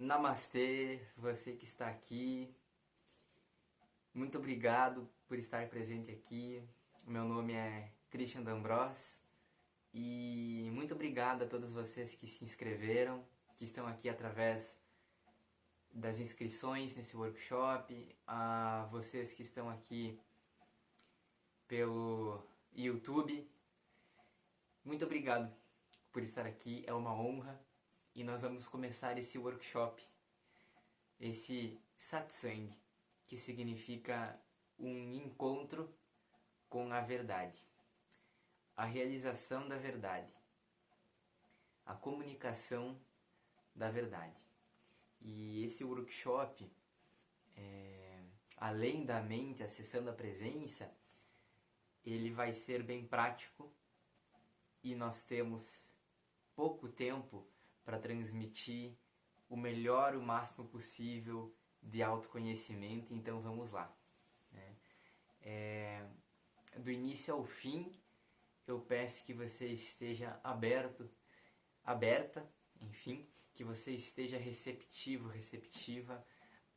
Namastê, você que está aqui, muito obrigado por estar presente aqui. O meu nome é Christian D'Ambros e muito obrigado a todos vocês que se inscreveram, que estão aqui através das inscrições nesse workshop, a vocês que estão aqui pelo YouTube. Muito obrigado por estar aqui, é uma honra e nós vamos começar esse workshop, esse satsang, que significa um encontro com a verdade, a realização da verdade, a comunicação da verdade. E esse workshop, além da mente acessando a presença, ele vai ser bem prático e nós temos pouco tempo para transmitir o melhor, o máximo possível de autoconhecimento, então vamos lá. Do início ao fim, eu peço que você esteja aberta, enfim, que você esteja receptivo, receptiva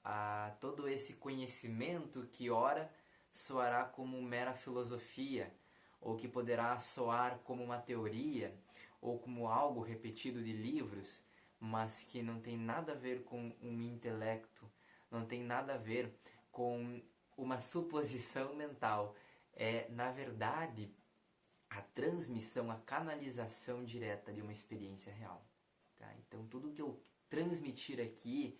a todo esse conhecimento que ora soará como mera filosofia, ou que poderá soar como uma teoria, ou como algo repetido de livros, mas que não tem nada a ver com um intelecto, não tem nada a ver com uma suposição mental. É, na verdade, a transmissão, a canalização direta de uma experiência real. Tá? Então, tudo que eu transmitir aqui,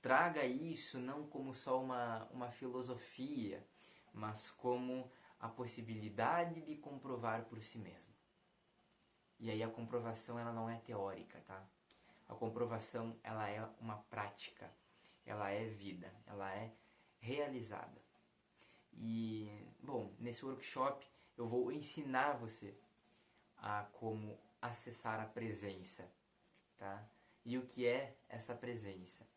traga isso não como só uma filosofia, mas como a possibilidade de comprovar por si mesmo. E aí a comprovação ela não é teórica, tá? A comprovação ela é uma prática, ela é vida, ela é realizada. E, bom, nesse workshop eu vou ensinar você a como acessar a presença, tá? E o que é essa presença?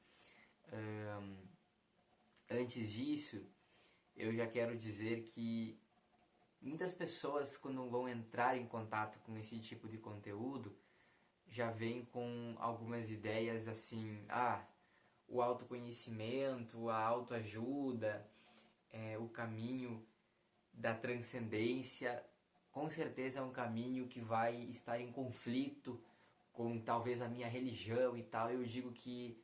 Antes disso, eu já quero dizer que muitas pessoas, quando vão entrar em contato com esse tipo de conteúdo, já vêm com algumas ideias assim, o autoconhecimento, a autoajuda, o caminho da transcendência, com certeza é um caminho que vai estar em conflito com talvez a minha religião e tal. Eu digo que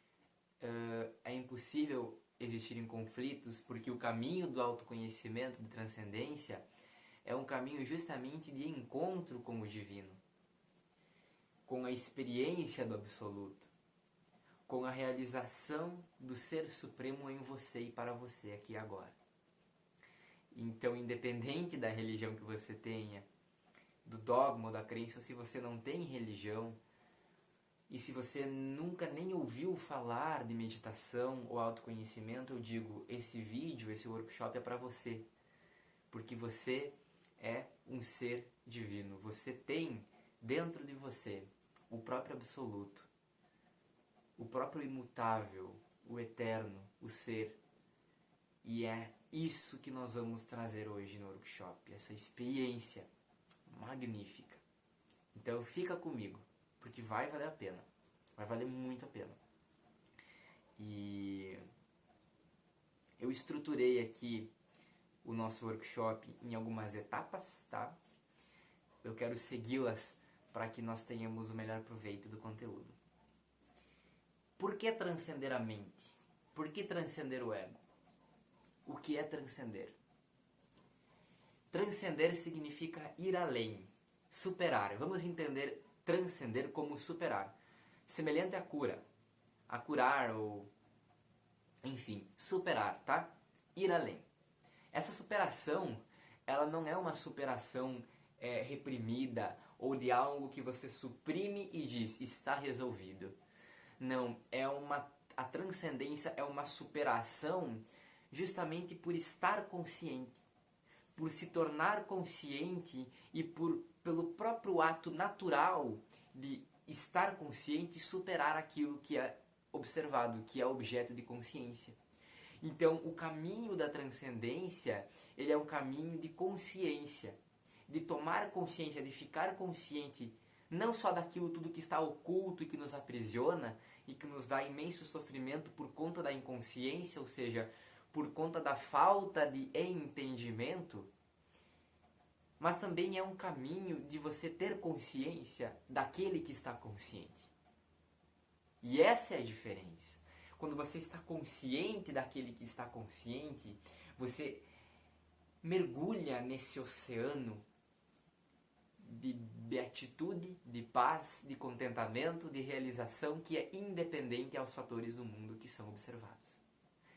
é impossível existirem conflitos, porque o caminho do autoconhecimento, de transcendência, é um caminho justamente de encontro com o divino, com a experiência do absoluto, com a realização do ser supremo em você e para você aqui e agora. Então, independente da religião que você tenha, do dogma ou da crença, ou se você não tem religião, e se você nunca nem ouviu falar de meditação ou autoconhecimento, eu digo, esse vídeo, esse workshop é para você. Porque você é um ser divino. Você tem dentro de você o próprio absoluto, o próprio imutável, o eterno, o ser. E é isso que nós vamos trazer hoje no workshop, essa experiência magnífica. Então fica comigo, porque vai valer a pena, vai valer muito a pena. E eu estruturei aqui o nosso workshop em algumas etapas, tá? Eu quero segui-las para que nós tenhamos o melhor proveito do conteúdo. Por que transcender a mente? Por que transcender o ego? O que é transcender? Transcender significa ir além, superar. Vamos entender transcender como superar. Semelhante à cura, a curar ou, enfim, superar, tá? Ir além. Essa superação, ela não é uma superação reprimida ou de algo que você suprime e diz, está resolvido. Não, a transcendência é uma superação justamente por estar consciente, por se tornar consciente e pelo próprio ato natural de estar consciente e superar aquilo que é observado, que é objeto de consciência. Então, o caminho da transcendência, ele é um caminho de consciência, de tomar consciência, de ficar consciente não só daquilo tudo que está oculto e que nos aprisiona e que nos dá imenso sofrimento por conta da inconsciência, ou seja, por conta da falta de entendimento, mas também é um caminho de você ter consciência daquele que está consciente. E essa é a diferença. Quando você está consciente daquele que está consciente, você mergulha nesse oceano de beatitude, de paz, de contentamento, de realização que é independente aos fatores do mundo que são observados.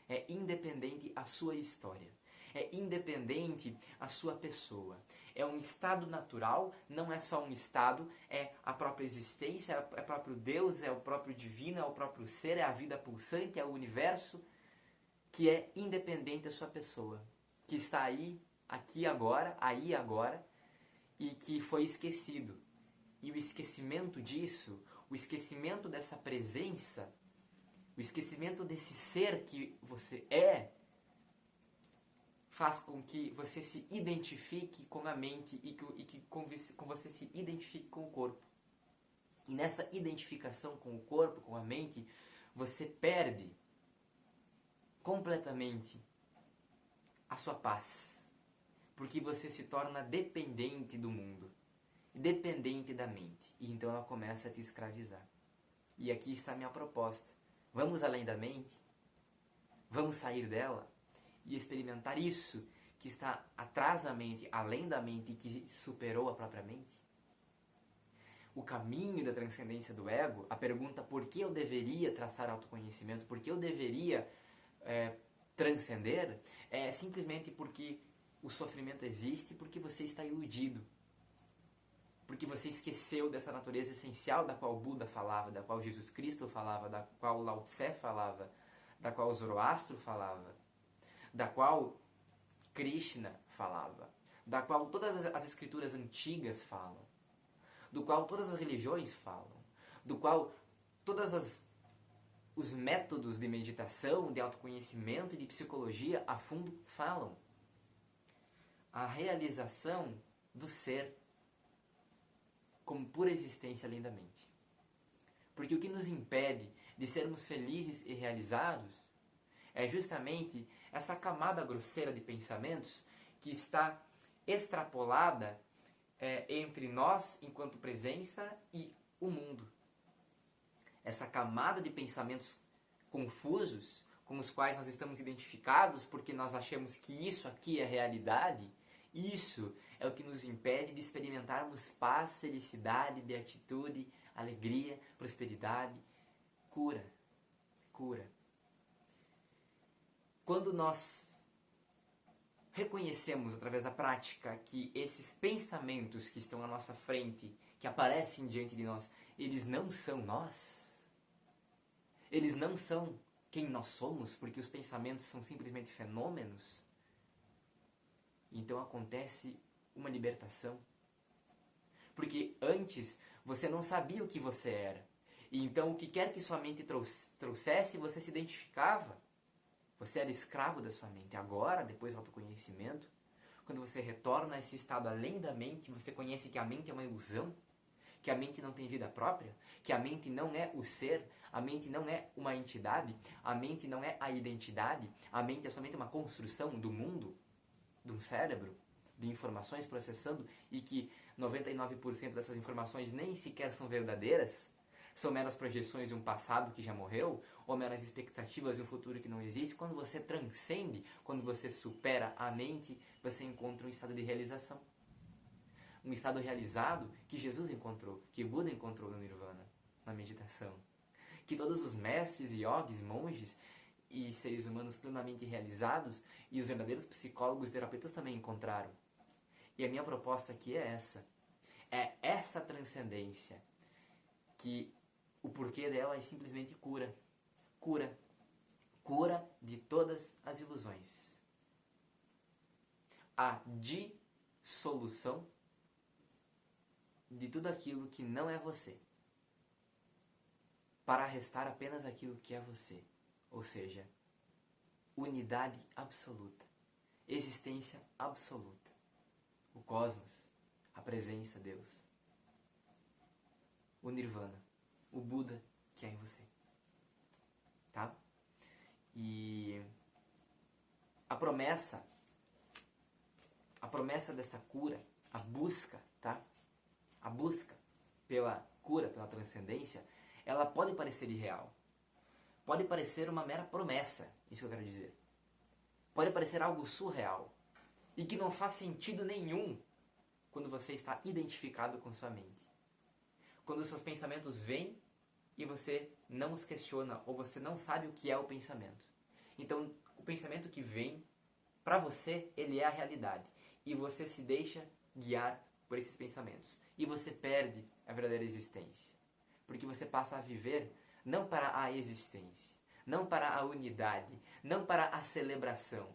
É independente a sua história. É independente a sua pessoa. É um estado natural, não é só um estado, é a própria existência, é o próprio Deus, é o próprio divino, é o próprio ser, é a vida pulsante, é o universo, que é independente da sua pessoa, que está aí, aqui agora, aí agora, e que foi esquecido. E o esquecimento disso, o esquecimento dessa presença, o esquecimento desse ser que você é, faz com que você se identifique com a mente e que com você se identifique com o corpo. E nessa identificação com o corpo, com a mente, você perde completamente a sua paz. Porque você se torna dependente do mundo, dependente da mente. E então ela começa a te escravizar. E aqui está a minha proposta. Vamos além da mente? Vamos sair dela? E experimentar isso que está atrás da mente, além da mente, que superou a própria mente? O caminho da transcendência do ego, a pergunta por que eu deveria traçar autoconhecimento, por que eu deveria transcender, é simplesmente porque o sofrimento existe, porque você está iludido. Porque você esqueceu dessa natureza essencial da qual Buda falava, da qual Jesus Cristo falava, da qual Lao Tse falava, da qual Zoroastro falava, da qual Krishna falava, da qual todas as escrituras antigas falam, do qual todas as religiões falam, do qual todos os métodos de meditação, de autoconhecimento e de psicologia a fundo falam. A realização do ser como pura existência além da mente. Porque o que nos impede de sermos felizes e realizados é justamente essa camada grosseira de pensamentos que está extrapolada entre nós, enquanto presença, e o mundo. Essa camada de pensamentos confusos, com os quais nós estamos identificados porque nós achamos que isso aqui é realidade, isso é o que nos impede de experimentarmos paz, felicidade, beatitude, alegria, prosperidade, cura. Cura. Quando nós reconhecemos através da prática que esses pensamentos que estão à nossa frente, que aparecem diante de nós, eles não são nós, eles não são quem nós somos, porque os pensamentos são simplesmente fenômenos, então acontece uma libertação. Porque antes você não sabia o que você era, e então o que quer que sua mente trouxesse, você se identificava. Você era escravo da sua mente. Agora, depois do autoconhecimento, quando você retorna a esse estado além da mente, você conhece que a mente é uma ilusão, que a mente não tem vida própria, que a mente não é o ser, a mente não é uma entidade, a mente não é a identidade, a mente é somente uma construção do mundo, de um cérebro, de informações processando, e que 99% dessas informações nem sequer são verdadeiras, são meras projeções de um passado que já morreu, ou meras expectativas de um futuro que não existe. Quando você transcende, quando você supera a mente, você encontra um estado de realização. Um estado realizado que Jesus encontrou, que Buda encontrou no Nirvana, na meditação. Que todos os mestres, yogis, monges e seres humanos plenamente realizados e os verdadeiros psicólogos e terapeutas também encontraram. E a minha proposta aqui é essa. É essa transcendência que o porquê dela é simplesmente cura. Cura. Cura de todas as ilusões. A dissolução de tudo aquilo que não é você, para restar apenas aquilo que é você. Ou seja, unidade absoluta, existência absoluta, o cosmos, a presença, Deus. o Nirvana, o Buda que é em você, tá? E a promessa dessa cura, a busca, tá? A busca pela cura, pela transcendência, ela pode parecer irreal. Pode parecer uma mera promessa, isso que eu quero dizer. Pode parecer algo surreal e que não faz sentido nenhum quando você está identificado com sua mente. Quando os seus pensamentos vêm e você não os questiona ou você não sabe o que é o pensamento. Então, o pensamento que vem, para você, ele é a realidade. E você se deixa guiar por esses pensamentos. E você perde a verdadeira existência. Porque você passa a viver não para a existência, não para a unidade, não para a celebração,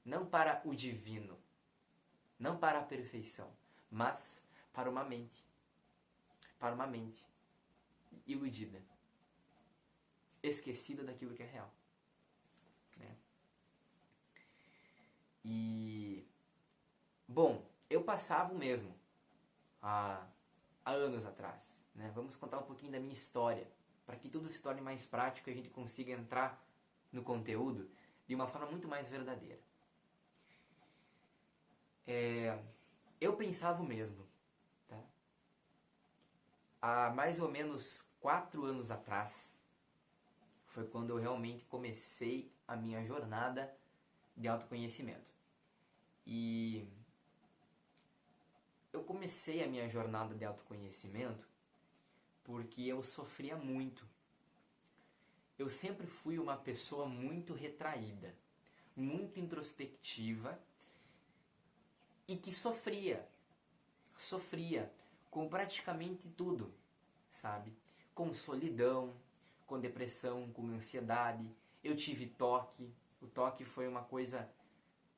não para o divino, não para a perfeição, mas para uma mente iludida, esquecida daquilo que é real, né? E, bom, eu passava o mesmo há anos atrás, né? Vamos contar um pouquinho da minha história, para que tudo se torne mais prático e a gente consiga entrar no conteúdo de uma forma muito mais verdadeira. Eu pensava o mesmo, tá? Há mais ou menos 4 anos atrás, foi quando eu realmente comecei a minha jornada de autoconhecimento. E eu comecei a minha jornada de autoconhecimento porque eu sofria muito. Eu sempre fui uma pessoa muito retraída, muito introspectiva e que sofria com praticamente tudo, sabe? Com solidão, com depressão, com ansiedade. Eu tive toque. O toque foi uma coisa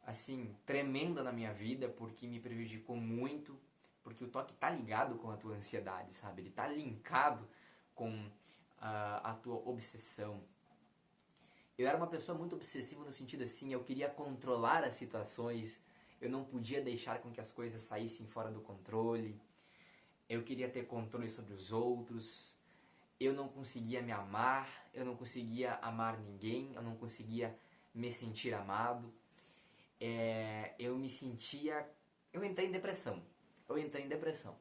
assim tremenda na minha vida porque me prejudicou muito, porque o toque tá ligado com a tua ansiedade, sabe? Ele tá linkado com a tua obsessão. Eu era uma pessoa muito obsessiva no sentido assim, eu queria controlar as situações, eu não podia deixar com que as coisas saíssem fora do controle, eu queria ter controle sobre os outros, eu não conseguia me amar, eu não conseguia amar ninguém, eu não conseguia me sentir amado. Eu entrei em depressão.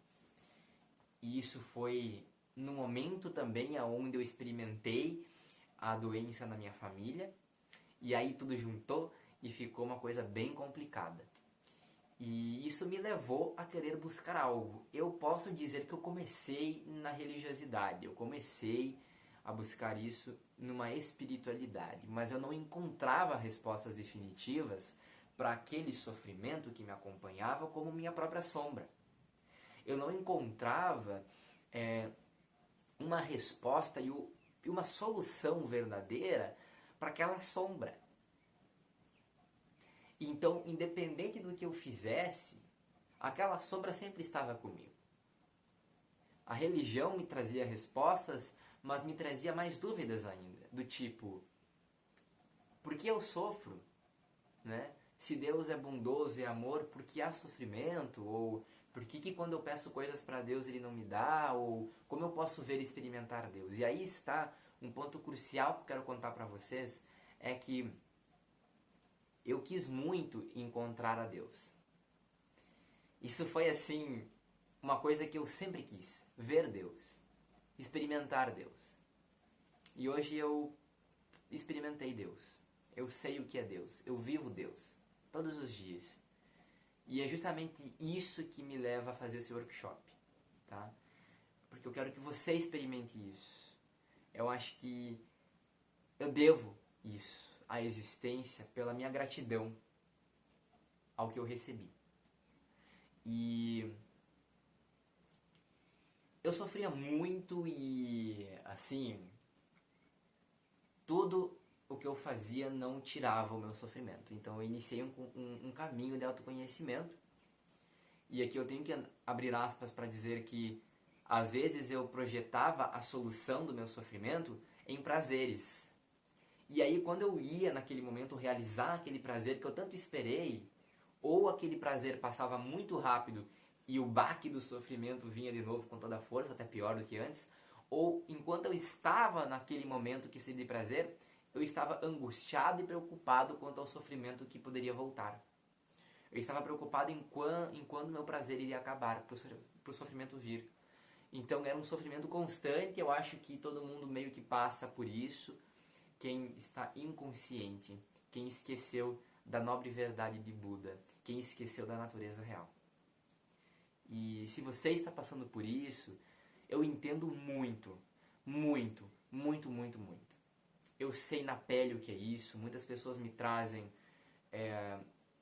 E isso foi no momento também onde eu experimentei a doença na minha família. E aí tudo juntou e ficou uma coisa bem complicada. E isso me levou a querer buscar algo. Eu posso dizer que eu comecei na religiosidade. Eu comecei a buscar isso numa espiritualidade. Mas eu não encontrava respostas definitivas para aquele sofrimento que me acompanhava como minha própria sombra. Eu não encontrava uma resposta e uma solução verdadeira para aquela sombra. Então, independente do que eu fizesse, aquela sombra sempre estava comigo. A religião me trazia respostas, mas me trazia mais dúvidas ainda, do tipo, por que eu sofro, né? Se Deus é bondoso e amor, por que há sofrimento? Ou por que quando eu peço coisas para Deus Ele não me dá? Ou como eu posso ver e experimentar Deus? E aí está um ponto crucial que eu quero contar para vocês, é que eu quis muito encontrar a Deus. Isso foi assim, uma coisa que eu sempre quis, ver Deus, experimentar Deus. E hoje eu experimentei Deus. Eu sei o que é Deus, eu vivo Deus todos os dias. E é justamente isso que me leva a fazer esse workshop, tá? Porque eu quero que você experimente isso. Eu acho que eu devo isso, a existência, pela minha gratidão ao que eu recebi. E eu sofria muito e, assim, tudo o que eu fazia não tirava o meu sofrimento. Então eu iniciei um caminho de autoconhecimento. E aqui eu tenho que abrir aspas para dizer que às vezes eu projetava a solução do meu sofrimento em prazeres. E aí quando eu ia naquele momento realizar aquele prazer que eu tanto esperei, ou aquele prazer passava muito rápido e o baque do sofrimento vinha de novo com toda a força, até pior do que antes, ou enquanto eu estava naquele momento que seria de prazer, eu estava angustiado e preocupado quanto ao sofrimento que poderia voltar. Eu estava preocupado em quando meu prazer iria acabar, para o sofrimento vir. Então era um sofrimento constante, eu acho que todo mundo meio que passa por isso, quem está inconsciente, quem esqueceu da nobre verdade de Buda, quem esqueceu da natureza real. E se você está passando por isso, eu entendo muito, muito, muito, muito, muito. Eu sei na pele o que é isso, muitas pessoas me trazem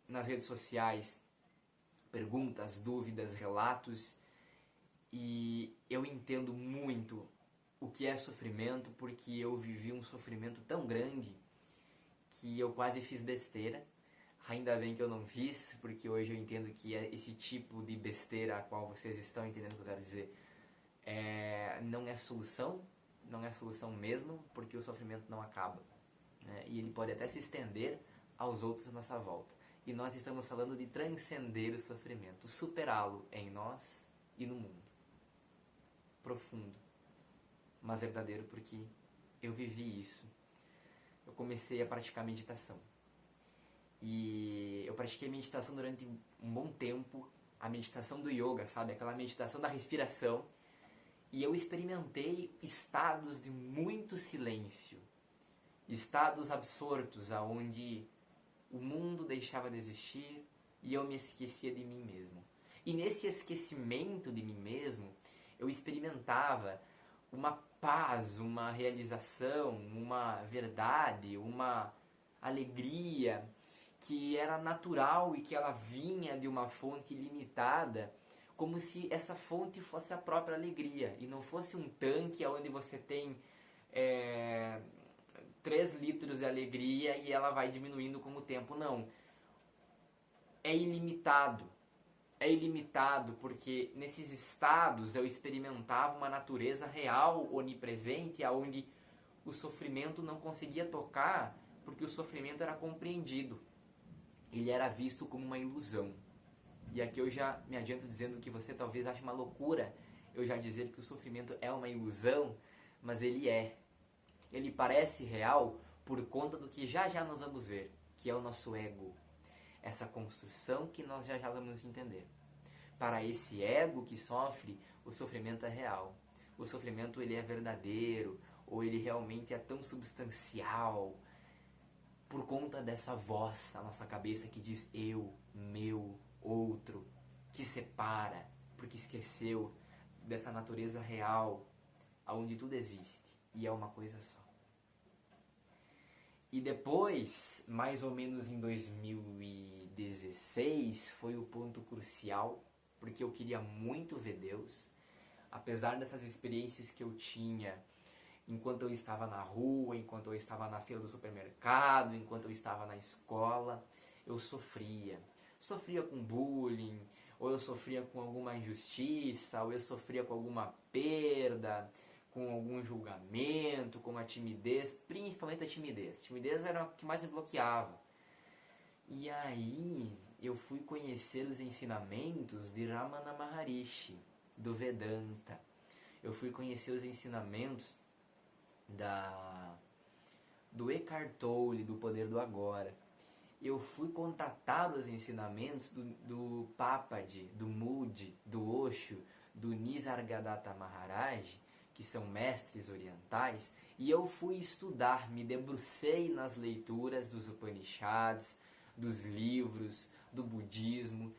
nas redes sociais perguntas, dúvidas, relatos, e eu entendo muito o que é sofrimento, porque eu vivi um sofrimento tão grande que eu quase fiz besteira. Ainda bem que eu não fiz, porque hoje eu entendo que esse tipo de besteira a qual vocês estão entendendo o que eu quero dizer não é solução, não é solução mesmo, porque o sofrimento não acaba, né? E ele pode até se estender aos outros à nossa volta. E nós estamos falando de transcender o sofrimento, superá-lo em nós e no mundo. Profundo, mas verdadeiro, porque eu vivi isso. Eu comecei a praticar meditação. E eu pratiquei meditação durante um bom tempo, a meditação do yoga, sabe? Aquela meditação da respiração. E eu experimentei estados de muito silêncio, estados absortos, onde o mundo deixava de existir e eu me esquecia de mim mesmo. E nesse esquecimento de mim mesmo, eu experimentava uma paz, uma realização, uma verdade, uma alegria que era natural e que ela vinha de uma fonte limitada, como se essa fonte fosse a própria alegria e não fosse um tanque onde você tem 3 litros de alegria e ela vai diminuindo com o tempo. Não. É ilimitado. É ilimitado porque nesses estados eu experimentava uma natureza real, onipresente, onde o sofrimento não conseguia tocar porque o sofrimento era compreendido. Ele era visto como uma ilusão. E aqui eu já me adianto dizendo que você talvez ache uma loucura eu já dizer que o sofrimento é uma ilusão, mas ele é. Ele parece real por conta do que já já nós vamos ver, que é o nosso ego. Essa construção que nós já já vamos entender. Para esse ego que sofre, o sofrimento é real. O sofrimento ele é verdadeiro, ou ele realmente é tão substancial, por conta dessa voz na nossa cabeça que diz eu, meu, outro, que separa, porque esqueceu dessa natureza real, onde tudo existe e é uma coisa só. E depois, mais ou menos em 2016, foi o ponto crucial, porque eu queria muito ver Deus, apesar dessas experiências que eu tinha enquanto eu estava na rua, enquanto eu estava na fila do supermercado, enquanto eu estava na escola, eu sofria. Sofria com bullying, ou eu sofria com alguma injustiça, ou eu sofria com alguma perda, com algum julgamento, com a timidez, principalmente a timidez. A timidez era o que mais me bloqueava. E aí eu fui conhecer os ensinamentos de Ramana Maharishi, do Vedanta. Eu fui conhecer os ensinamentos do Eckhart Tolle, do Poder do Agora. Eu fui contatar os ensinamentos do Papaji, do Moody, do Osho, do Nisargadatta Maharaj, que são mestres orientais, e eu fui estudar, me debrucei nas leituras dos Upanishads, dos livros, do budismo,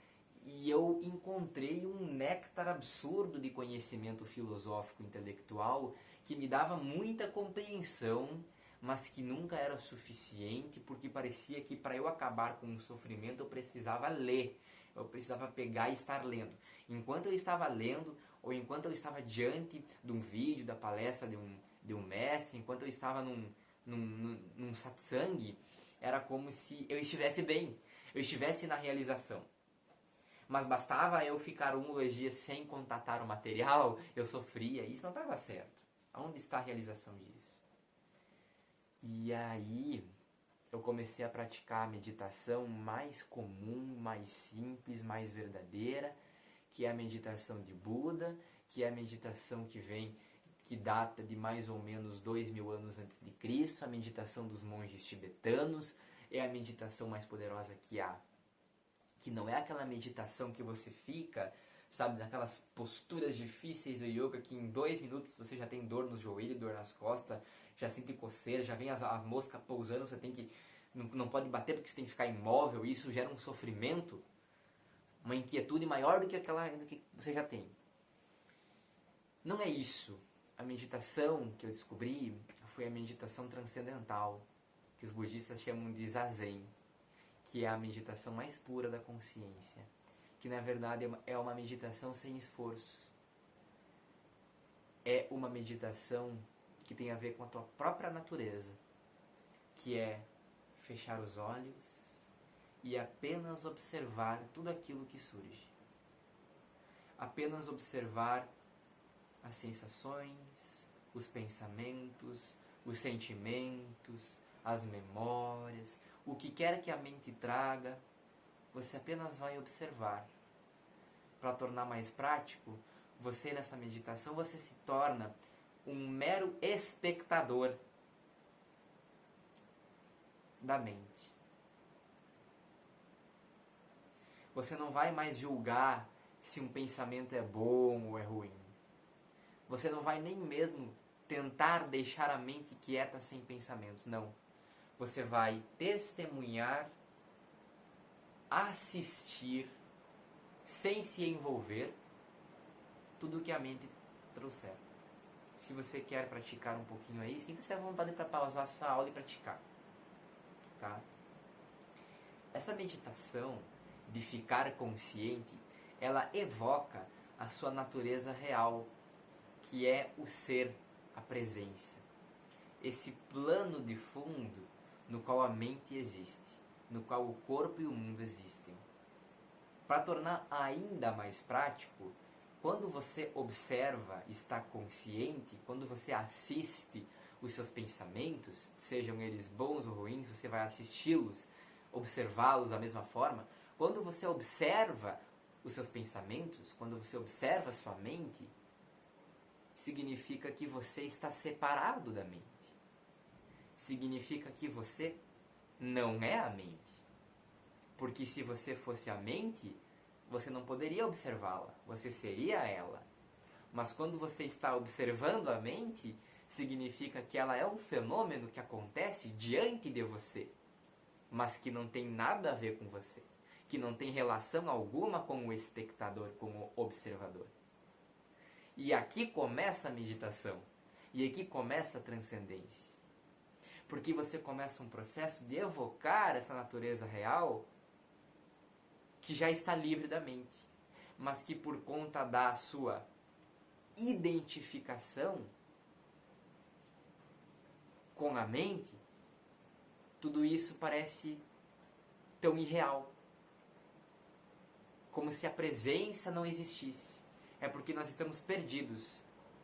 e eu encontrei um néctar absurdo de conhecimento filosófico intelectual que me dava muita compreensão, mas que nunca era suficiente, porque parecia que para eu acabar com o sofrimento eu precisava ler, eu precisava pegar e estar lendo. Enquanto eu estava lendo, ou enquanto eu estava diante de um vídeo, da palestra de um mestre, enquanto eu estava num satsang, era como se eu estivesse bem, eu estivesse na realização. Mas bastava eu ficar 1 ou 2 dias sem contatar o material, eu sofria, e isso não estava certo. Onde está a realização disso? E aí eu comecei a praticar a meditação mais comum, mais simples, mais verdadeira, que é a meditação de Buda, que é a meditação que data de mais ou menos 2000 anos antes de Cristo, a meditação dos monges tibetanos, é a meditação mais poderosa que há. Que não é aquela meditação que você fica, sabe, naquelas posturas difíceis do yoga que em 2 minutos você já tem dor no joelho, dor nas costas, já sente coceira, já vem a mosca pousando, você tem que não pode bater porque você tem que ficar imóvel, e isso gera um sofrimento, uma inquietude maior do que aquela que você já tem. Não é isso. A meditação que eu descobri foi a meditação transcendental, que os budistas chamam de Zazen, que é a meditação mais pura da consciência, que na verdade é uma meditação sem esforço. É uma meditação que tem a ver com a tua própria natureza, que é fechar os olhos e apenas observar tudo aquilo que surge. Apenas observar as sensações, os pensamentos, os sentimentos, as memórias, o que quer que a mente traga, você apenas vai observar. Para tornar mais prático, você nessa meditação, você se torna um mero espectador da mente. Você não vai mais julgar se um pensamento é bom ou é ruim. Você não vai nem mesmo tentar deixar a mente quieta sem pensamentos, não. Você vai testemunhar, assistir, sem se envolver, tudo que a mente trouxer. Se você quer praticar um pouquinho aí, sinta-se à vontade para pausar essa aula e praticar. Tá? Essa meditação de ficar consciente, ela evoca a sua natureza real, que é o ser, a presença. Esse plano de fundo no qual a mente existe, no qual o corpo e o mundo existem. Para tornar ainda mais prático, quando você observa, está consciente, quando você assiste os seus pensamentos, sejam eles bons ou ruins, você vai assisti-los, observá-los da mesma forma. Quando você observa os seus pensamentos, quando você observa a sua mente, significa que você está separado da mente. Significa que você não é a mente. Porque se você fosse a mente, você não poderia observá-la, você seria ela. Mas quando você está observando a mente, significa que ela é um fenômeno que acontece diante de você, mas que não tem nada a ver com você, que não tem relação alguma com o espectador, com o observador. E aqui começa a meditação, e aqui começa a transcendência. Porque você começa um processo de evocar essa natureza real que já está livre da mente, mas que por conta da sua identificação com a mente, tudo isso parece tão irreal, como se a presença não existisse. É porque nós estamos perdidos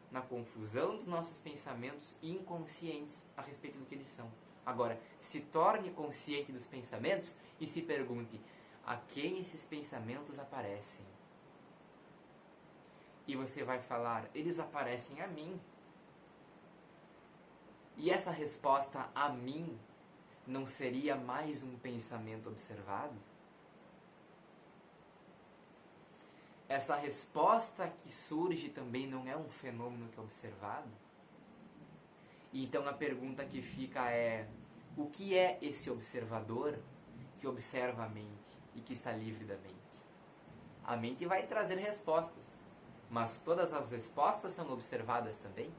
na confusão dos nossos pensamentos inconscientes a respeito do que eles são. Agora, se torne consciente dos pensamentos e se pergunte: a quem esses pensamentos aparecem? E você vai falar: eles aparecem a mim. E essa resposta a mim não seria mais um pensamento observado? Essa resposta que surge também não é um fenômeno que é observado? E então a pergunta que fica é: o que é esse observador que observa a mente e que está livre da mente? A mente vai trazer respostas, mas todas as respostas são observadas também?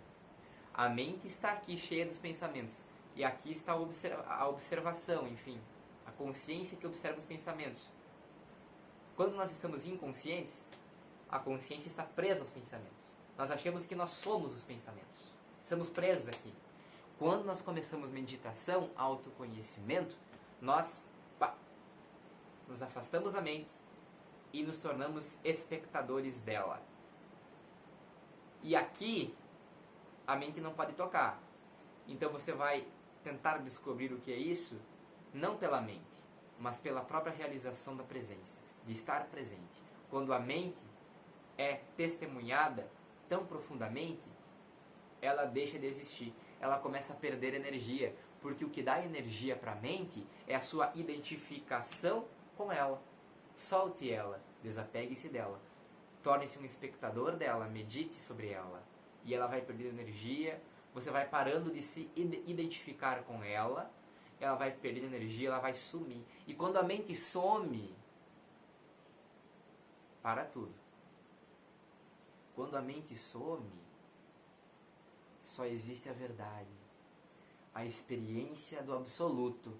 A mente está aqui cheia dos pensamentos, e aqui está a observação, enfim, a consciência que observa os pensamentos. Quando nós estamos inconscientes, a consciência está presa aos pensamentos. Nós achamos que nós somos os pensamentos. Estamos presos aqui. Quando nós começamos meditação, autoconhecimento, nós nos afastamos da mente e nos tornamos espectadores dela. E aqui, a mente não pode tocar. Então você vai tentar descobrir o que é isso, não pela mente, mas pela própria realização da presença, de estar presente. Quando a mente é testemunhada tão profundamente, ela deixa de existir. Ela começa a perder energia, porque o que dá energia para a mente é a sua identificação com ela. Solte ela, desapegue-se dela. Torne-se um espectador dela, medite sobre ela. E ela vai perdendo energia, você vai parando de se identificar com ela, ela vai perdendo energia, ela vai sumir. E quando a mente some, para tudo. Quando a mente some, só existe a verdade, a experiência do absoluto,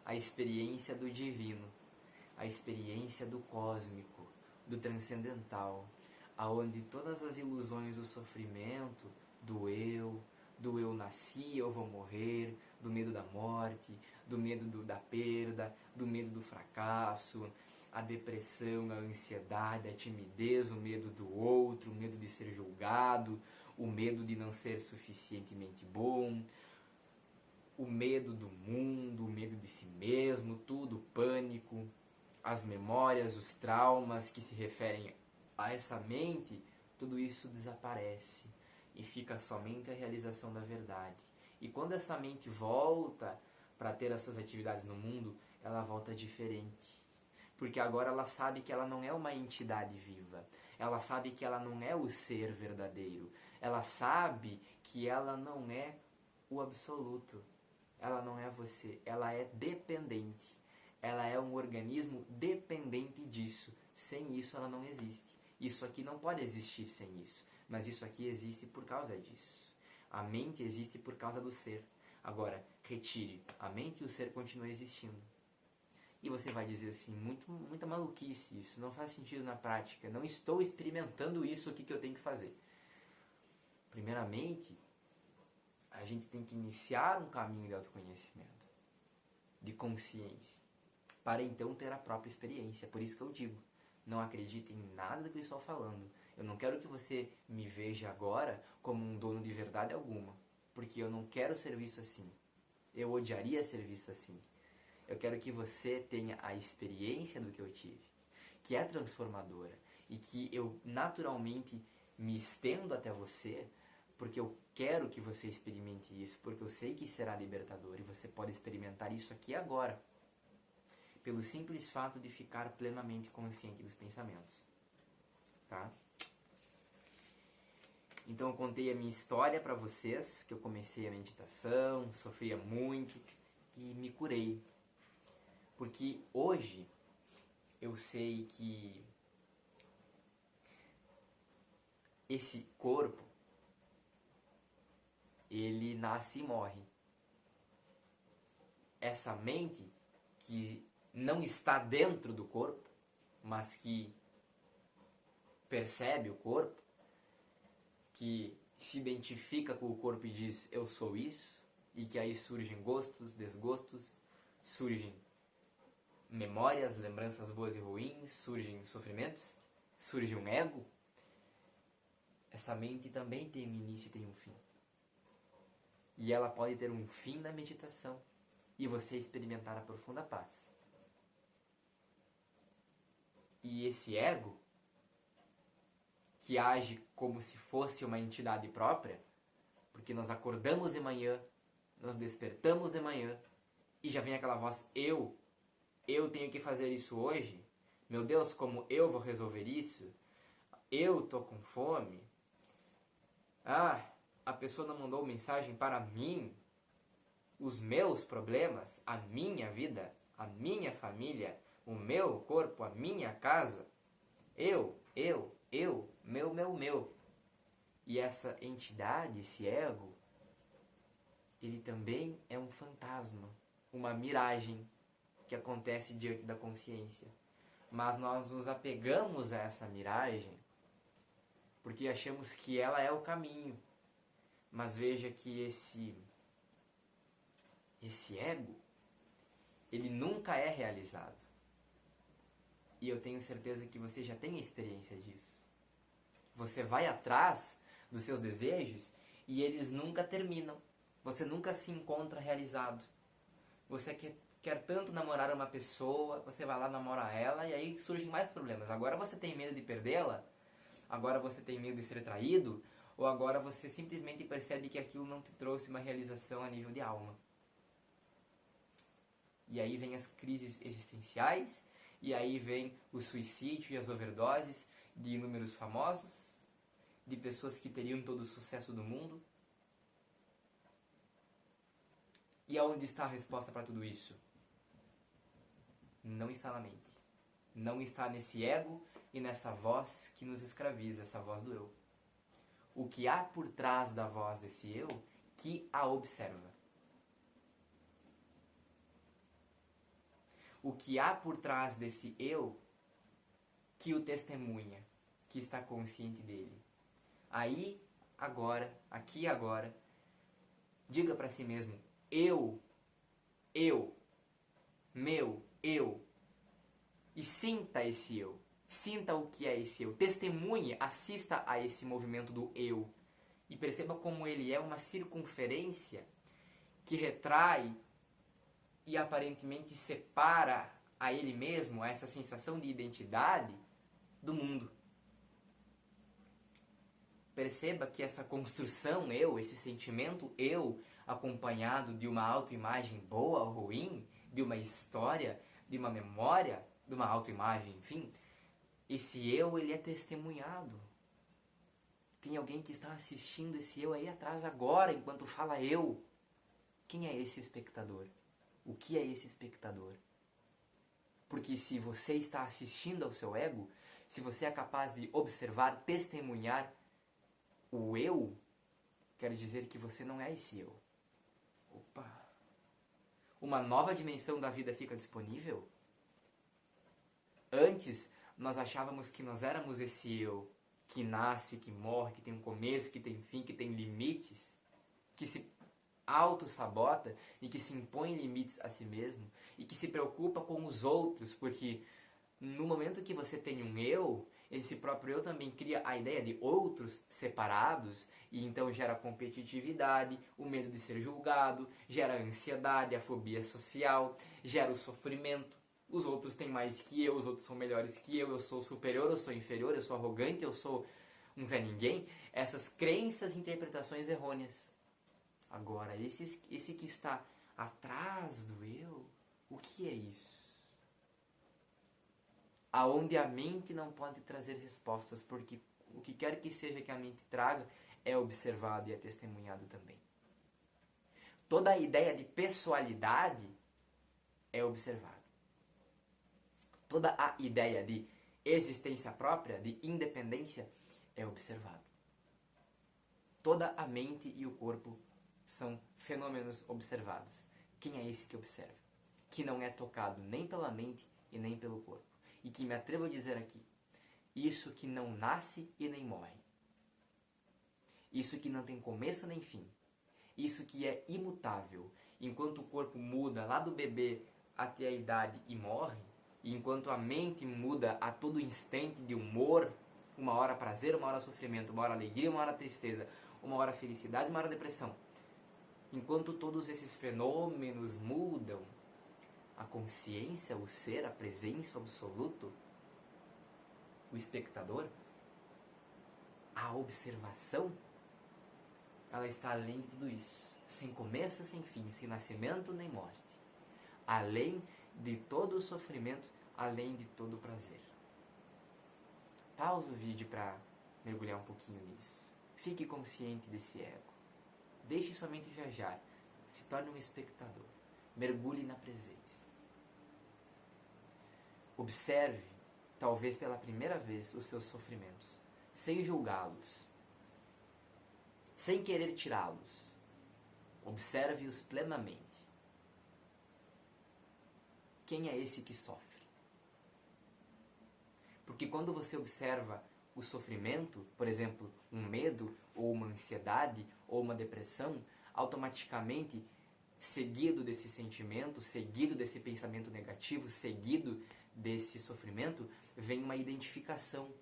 a experiência do divino, a experiência do cósmico, do transcendental, aonde todas as ilusões do sofrimento, do eu nasci, eu vou morrer, do medo da morte, do medo da perda, do medo do fracasso, a depressão, a ansiedade, a timidez, o medo do outro, o medo de ser julgado, o medo de não ser suficientemente bom, o medo do mundo, o medo de si mesmo, tudo, o pânico, as memórias, os traumas que se referem a essa mente, tudo isso desaparece e fica somente a realização da verdade. E quando essa mente volta para ter as suas atividades no mundo, ela volta diferente. Porque agora ela sabe que ela não é uma entidade viva. Ela sabe que ela não é o ser verdadeiro. Ela sabe que ela não é o absoluto. Ela não é você. Ela é dependente. Ela é um organismo dependente disso. Sem isso ela não existe. Isso aqui não pode existir sem isso. Mas isso aqui existe por causa disso. A mente existe por causa do ser. Agora, retire a mente e o ser continua existindo. E você vai dizer assim, muita maluquice isso, não faz sentido na prática, não estou experimentando isso, o que eu tenho que fazer? Primeiramente, a gente tem que iniciar um caminho de autoconhecimento, de consciência, para então ter a própria experiência. Por isso que eu digo, não acredite em nada do que eu estou falando. Eu não quero que você me veja agora como um dono de verdade alguma, porque eu não quero ser visto assim. Eu odiaria ser visto assim. Eu quero que você tenha a experiência do que eu tive, que é transformadora, e que eu naturalmente me estendo até você, porque eu quero que você experimente isso, porque eu sei que será libertador, e você pode experimentar isso aqui agora, pelo simples fato de ficar plenamente consciente dos pensamentos. Tá? Então eu contei a minha história para vocês, que eu comecei a meditação, sofria muito, e me curei. Porque hoje eu sei que esse corpo, ele nasce e morre. Essa mente que não está dentro do corpo, mas que percebe o corpo, que se identifica com o corpo e diz eu sou isso, e que aí surgem gostos, desgostos, surgem memórias, lembranças boas e ruins, surgem sofrimentos, surge um ego. Essa mente também tem um início e tem um fim. E ela pode ter um fim na meditação e você experimentar a profunda paz. E esse ego, que age como se fosse uma entidade própria, porque nós acordamos de manhã, nós despertamos de manhã e já vem aquela voz, eu tenho que fazer isso hoje? Meu Deus, como eu vou resolver isso? Eu tô com fome? Ah, a pessoa não mandou mensagem para mim? Os meus problemas, a minha vida, a minha família, o meu corpo, a minha casa? Eu, meu. E essa entidade, esse ego, ele também é um fantasma, uma miragem, que acontece diante da consciência. Mas nós nos apegamos a essa miragem porque achamos que ela é o caminho. Mas veja que esse ego, ele nunca é realizado. E eu tenho certeza que você já tem a experiência disso. Você vai atrás dos seus desejos e eles nunca terminam. Você nunca se encontra realizado. Você quer tanto namorar uma pessoa, você vai lá namorar ela e aí surgem mais problemas. Agora você tem medo de perdê-la, Agora você tem medo de ser traído? Ou agora você simplesmente percebe que aquilo não te trouxe uma realização a nível de alma? E aí vem as crises existenciais, e aí vem o suicídio e as overdoses de inúmeros famosos, de pessoas que teriam todo o sucesso do mundo. E aonde está a resposta para tudo isso? Não está na mente. Não está nesse ego e nessa voz que nos escraviza, essa voz do eu. O que há por trás da voz desse eu que a observa. O que há por trás desse eu que o testemunha, que está consciente dele. Aí, agora, aqui agora, diga para si mesmo, eu, meu, eu. E sinta esse eu. Sinta o que é esse eu. Testemunhe, assista a esse movimento do eu. E perceba como ele é uma circunferência que retrai e aparentemente separa a ele mesmo, a essa sensação de identidade, do mundo. Perceba que essa construção eu, esse sentimento eu, acompanhado de uma autoimagem boa ou ruim, de uma história, de uma memória, de uma autoimagem, enfim, esse eu, ele é testemunhado. Tem alguém que está assistindo esse eu aí atrás agora, enquanto fala eu. Quem é esse espectador? O que é esse espectador? Porque se você está assistindo ao seu ego, se você é capaz de observar, testemunhar o eu, quer dizer que você não é esse eu. Opa! Uma nova dimensão da vida fica disponível? Antes, nós achávamos que nós éramos esse eu que nasce, que morre, que tem um começo, que tem fim, que tem limites, que se auto-sabota e que se impõe limites a si mesmo e que se preocupa com os outros, porque no momento que você tem um eu, esse próprio eu também cria a ideia de outros separados e então gera competitividade, o medo de ser julgado, gera a ansiedade, a fobia social, gera o sofrimento. Os outros têm mais que eu, os outros são melhores que eu sou superior, eu sou inferior, eu sou arrogante, eu sou um Zé Ninguém. Essas crenças e interpretações errôneas. Agora, esse que está atrás do eu, o que é isso? Aonde a mente não pode trazer respostas, porque o que quer que seja que a mente traga é observado e é testemunhado também. Toda a ideia de pessoalidade é observada. Toda a ideia de existência própria, de independência, é observado. Toda a mente e o corpo são fenômenos observados. Quem é esse que observa? Que não é tocado nem pela mente e nem pelo corpo. E que me atrevo a dizer aqui, isso que não nasce e nem morre. Isso que não tem começo nem fim. Isso que é imutável. Enquanto o corpo muda lá do bebê até a idade e morre, e enquanto a mente muda a todo instante de humor, uma hora prazer, uma hora sofrimento, uma hora alegria, uma hora tristeza, uma hora felicidade, uma hora depressão. Enquanto todos esses fenômenos mudam, a consciência, o ser, a presença absoluto, o espectador, a observação, ela está além de tudo isso, sem começo, sem fim, sem nascimento nem morte, além de todo o sofrimento, além de todo o prazer. Pausa o vídeo para mergulhar um pouquinho nisso. Fique consciente desse ego. Deixe sua mente viajar. Se torne um espectador. Mergulhe na presença. Observe, talvez pela primeira vez, os seus sofrimentos, sem julgá-los, sem querer tirá-los. Observe-os plenamente. Quem é esse que sofre? Porque quando você observa o sofrimento, por exemplo, um medo, ou uma ansiedade, ou uma depressão, automaticamente, seguido desse sentimento, seguido desse pensamento negativo, seguido desse sofrimento, vem uma identificação,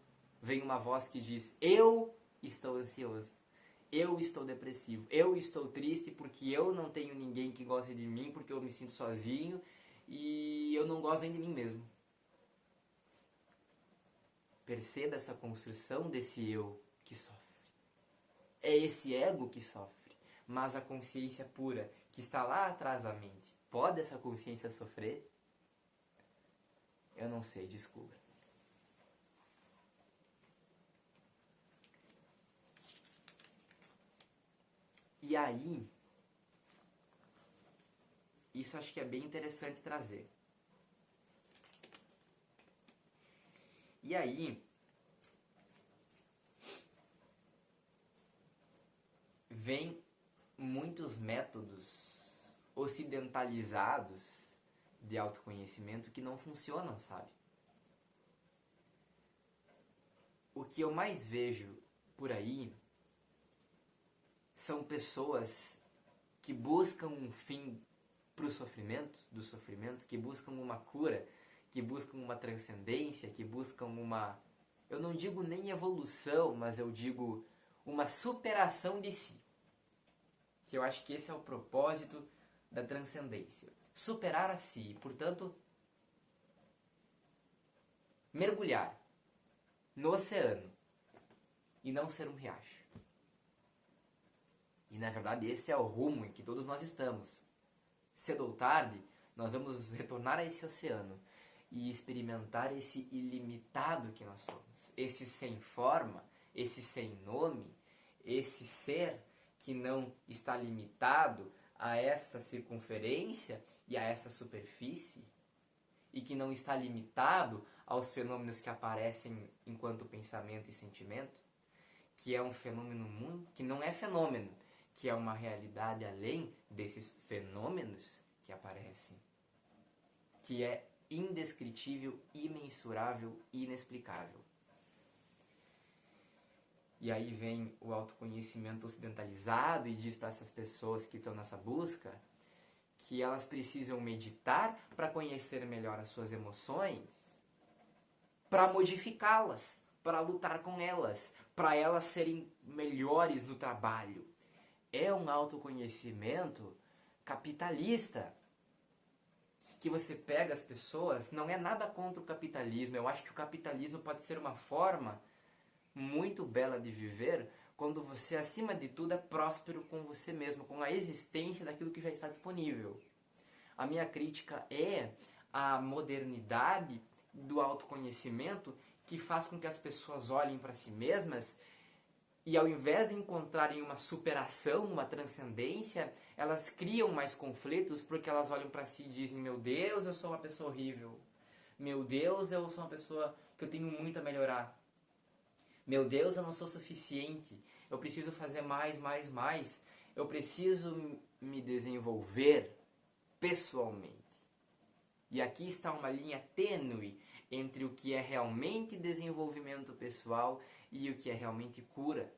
vem uma voz que diz, eu estou ansioso, eu estou depressivo, eu estou triste porque eu não tenho ninguém que goste de mim, porque eu me sinto sozinho e eu não gosto nem de mim mesmo. Perceba essa construção desse eu que sofre. É esse ego que sofre, mas a consciência pura que está lá atrás da mente, pode essa consciência sofrer? Eu não sei, descubra. E aí, isso acho que é bem interessante trazer. E aí, vem muitos métodos ocidentalizados de autoconhecimento que não funcionam, sabe? O que eu mais vejo por aí são pessoas que buscam um fim do sofrimento, que buscam uma cura, que buscam uma transcendência, que buscam uma... Eu não digo nem evolução, mas eu digo uma superação de si. Que eu acho que esse é o propósito da transcendência. Superar a si, portanto, mergulhar no oceano e não ser um riacho. E na verdade esse é o rumo em que todos nós estamos. Cedo ou tarde, nós vamos retornar a esse oceano e experimentar esse ilimitado que nós somos. Esse sem forma, esse sem nome, esse ser que não está limitado a essa circunferência e a essa superfície, e que não está limitado aos fenômenos que aparecem enquanto pensamento e sentimento, que é um fenômeno que não é fenômeno, que é uma realidade além desses fenômenos que aparecem, que é indescritível, imensurável, inexplicável. E aí vem o autoconhecimento ocidentalizado e diz para essas pessoas que estão nessa busca que elas precisam meditar para conhecer melhor as suas emoções, para modificá-las, para lutar com elas, para elas serem melhores no trabalho. É um autoconhecimento capitalista. Que você pega as pessoas, não é nada contra o capitalismo. Eu acho que o capitalismo pode ser uma forma muito bela de viver quando você, acima de tudo, é próspero com você mesmo, com a existência daquilo que já está disponível. A minha crítica é a modernidade do autoconhecimento que faz com que as pessoas olhem para si mesmas e, ao invés de encontrarem uma superação, uma transcendência, elas criam mais conflitos porque elas olham para si e dizem: meu Deus, eu sou uma pessoa horrível. Meu Deus, eu sou uma pessoa que eu tenho muito a melhorar. Meu Deus, eu não sou suficiente. Eu preciso fazer mais, mais, mais. Eu preciso me desenvolver pessoalmente. E aqui está uma linha tênue entre o que é realmente desenvolvimento pessoal e o que é realmente cura.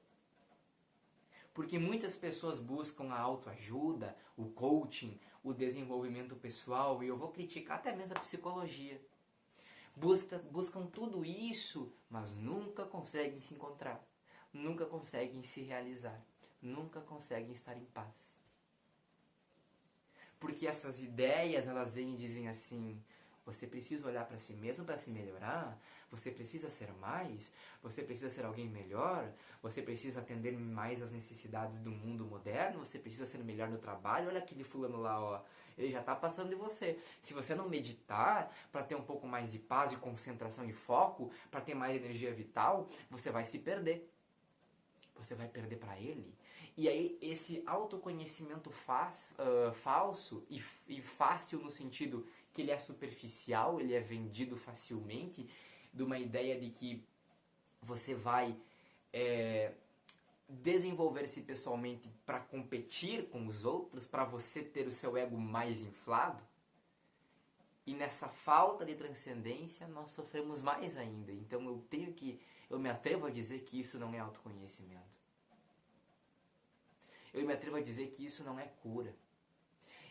Porque muitas pessoas buscam a autoajuda, o coaching, o desenvolvimento pessoal, e eu vou criticar até mesmo a psicologia. Buscam tudo isso, mas nunca conseguem se encontrar, nunca conseguem se realizar, nunca conseguem estar em paz. Porque essas ideias, elas vêm e dizem assim: você precisa olhar para si mesmo para se melhorar, você precisa ser mais, você precisa ser alguém melhor, você precisa atender mais às necessidades do mundo moderno, você precisa ser melhor no trabalho. Olha aquele fulano lá, ó, ele já está passando de você. Se você não meditar para ter um pouco mais de paz, de concentração e foco, para ter mais energia vital, você vai se perder. Você vai perder para ele. E aí esse autoconhecimento falso e fácil no sentido que ele é superficial, ele é vendido facilmente, de uma ideia de que você vai desenvolver-se pessoalmente para competir com os outros, para você ter o seu ego mais inflado. E nessa falta de transcendência nós sofremos mais ainda. Então eu me atrevo a dizer que isso não é autoconhecimento. Eu me atrevo a dizer que isso não é cura.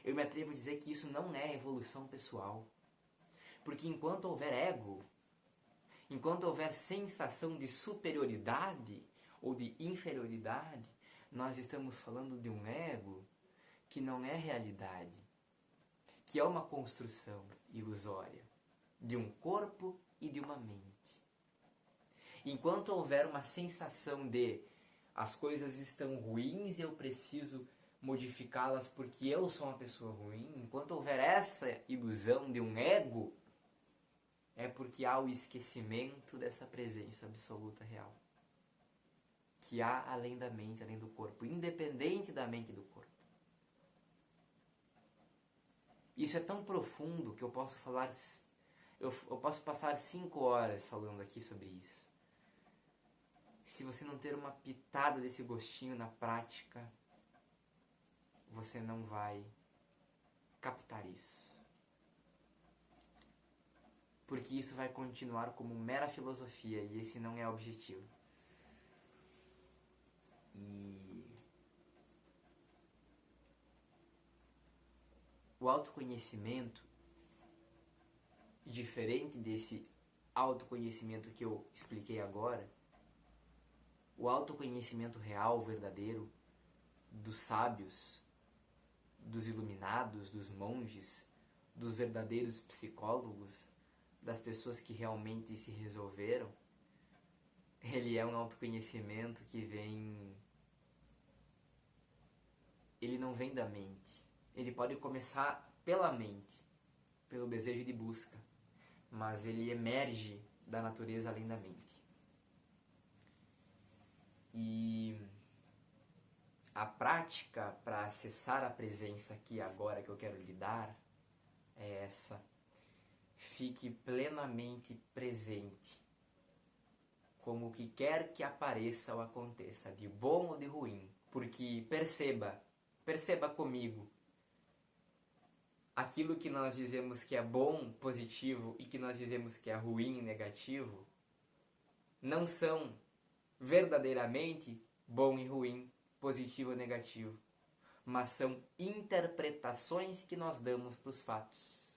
Eu me atrevo a dizer que isso não é evolução pessoal. Porque enquanto houver ego, enquanto houver sensação de superioridade ou de inferioridade, nós estamos falando de um ego que não é realidade, que é uma construção ilusória de um corpo e de uma mente. Enquanto houver uma sensação de as coisas estão ruins e eu preciso modificá-las porque eu sou uma pessoa ruim, enquanto houver essa ilusão de um ego, é porque há o esquecimento dessa presença absoluta real. Que há além da mente, além do corpo, independente da mente e do corpo. Isso é tão profundo que eu posso falar, eu posso passar 5 horas falando aqui sobre isso. Se você não ter uma pitada desse gostinho na prática, você não vai captar isso. Porque isso vai continuar como mera filosofia e esse não é o objetivo. E o autoconhecimento, diferente desse autoconhecimento que eu expliquei agora, o autoconhecimento real, verdadeiro, dos sábios, dos iluminados, dos monges, dos verdadeiros psicólogos, das pessoas que realmente se resolveram, ele é um autoconhecimento que vem... Ele não vem da mente. Ele pode começar pela mente, pelo desejo de busca, mas ele emerge da natureza além da mente. E a prática para acessar a presença aqui e agora que eu quero lhe dar é essa. Fique plenamente presente, como o que quer que apareça ou aconteça, de bom ou de ruim. Porque perceba comigo, aquilo que nós dizemos que é bom, positivo, e que nós dizemos que é ruim, negativo, não são verdadeiramente bom e ruim, positivo ou negativo, mas são interpretações que nós damos para os fatos,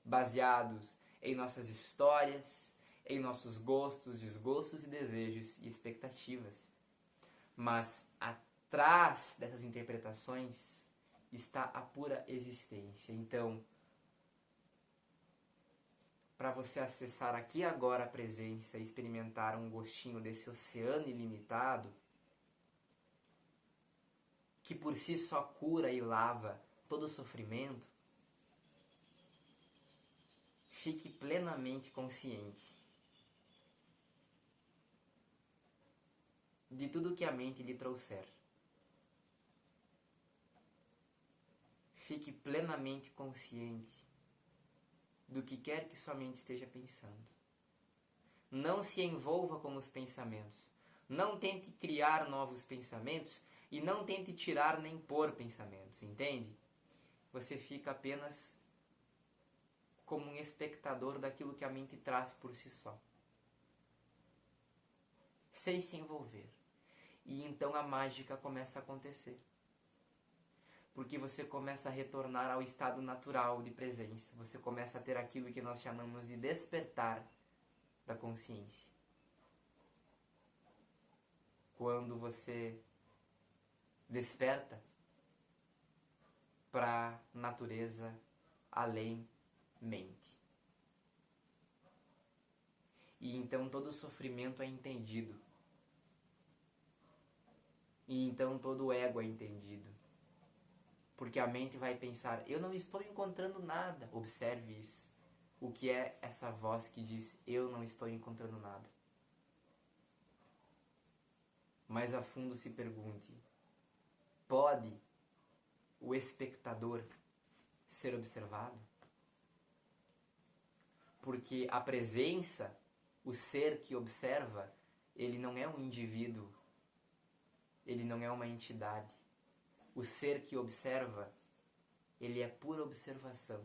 baseados em nossas histórias, em nossos gostos, desgostos e desejos e expectativas. Mas atrás dessas interpretações está a pura existência. Então, para você acessar aqui agora a presença e experimentar um gostinho desse oceano ilimitado, que por si só cura e lava todo o sofrimento, fique plenamente consciente de tudo que a mente lhe trouxer. Fique plenamente consciente do que quer que sua mente esteja pensando. Não se envolva com os pensamentos. Não tente criar novos pensamentos e não tente tirar nem pôr pensamentos, entende? Você fica apenas como um espectador daquilo que a mente traz por si só, sem se envolver. E então a mágica começa a acontecer. Porque você começa a retornar ao estado natural de presença. Você começa a ter aquilo que nós chamamos de despertar da consciência. Quando você desperta para a natureza além mente. E então todo o sofrimento é entendido. E então todo o ego é entendido. Porque a mente vai pensar, eu não estou encontrando nada. Observe isso. O que é essa voz que diz, eu não estou encontrando nada? Mais a fundo se pergunte, pode o espectador ser observado? Porque a presença, o ser que observa, ele não é um indivíduo, ele não é uma entidade. O ser que observa, ele é pura observação,